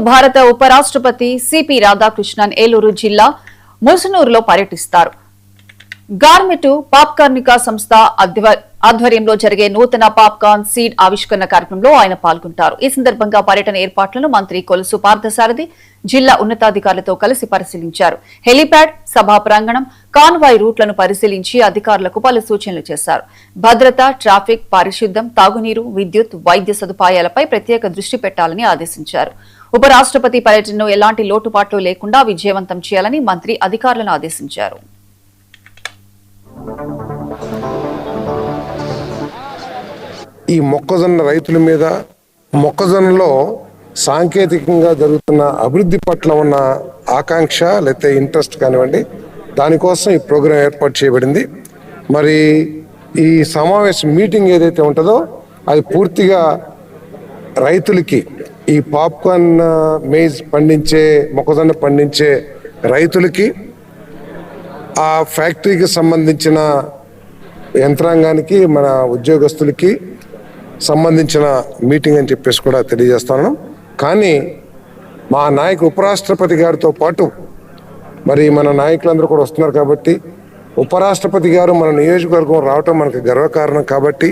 భారత ఉపరాష్ట్రపతి సిపి రాధాకృష్ణన్ ఏలూరు జిల్లా ముసునూరులో పర్యటిస్తారు. గార్మెటు పాప్కార్నికా సంస్థ ఆధ్వర్యంలో జరిగే నూతన పాప్కార్న్ సీడ్ ఆవిష్కరణ కార్యక్రమంలో ఆయన పాల్గొంటారు. ఈ సందర్భంగా పర్యటన ఏర్పాట్లను మంత్రి కొలుసు పార్థసారథి జిల్లా ఉన్నతాధికారులతో కలిసి పరిశీలించారు. హెలీప్యాడ్, సభా ప్రాంగణం, కాన్వాయ్ రూట్లను పరిశీలించి అధికారులకు పలు సూచనలు చేశారు. భద్రత, ట్రాఫిక్, పారిశుద్ధ్యం, తాగునీరు, విద్యుత్, వైద్య సదుపాయాలపై ప్రత్యేక దృష్టి పెట్టాలని ఆదేశించారు. ఉపరాష్ట్రపతి పర్యటనను ఎలాంటి లోటుపాట్లు లేకుండా విజయవంతం చేయాలని మంత్రి అధికారులను ఆదేశించారు. ఈ మొక్కజొన్న రైతుల మీద మొక్కజొన్నలో సాంకేతికంగా జరుగుతున్న అభివృద్ధి పట్ల ఉన్న ఆకాంక్ష లేకపోతే ఇంట్రెస్ట్ కానివ్వండి, దానికోసం ఈ ప్రోగ్రాం ఏర్పాటు చేయబడింది. మరి ఈ సమావేశం మీటింగ్ ఏదైతే ఉంటుందో అది పూర్తిగా రైతులకి, ఈ పాప్కార్న్ మేజ్ పండించే, మొక్కజొన్న పండించే రైతులకి, ఆ ఫ్యాక్టరీకి సంబంధించిన యంత్రాంగానికి, మన ఉద్యోగస్తులకి సంబంధించిన మీటింగ్ అని చెప్పేసి కూడా తెలియజేస్తాను. కానీ మా ఉపరాష్ట్రపతి గారితో పాటు మరి మన నాయకులందరూ కూడా వస్తున్నారు కాబట్టి, ఉపరాష్ట్రపతి గారు మన నియోజకవర్గం రావటం మనకు గర్వకారణం కాబట్టి